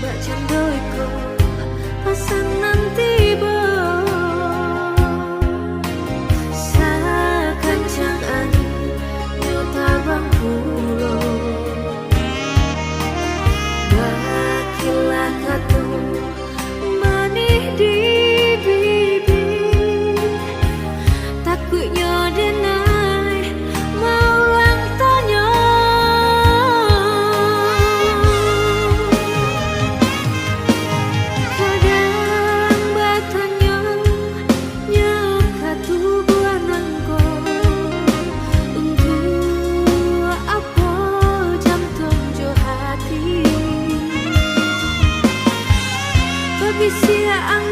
Mbak Candoiko pesanan tiba sakancang angin nyota bangkulo bakilah katu manih di bibir takutnya denai mau lang tanya kadang batanya nyakatu buanangko untuk apa jantung jo hati Babisia ang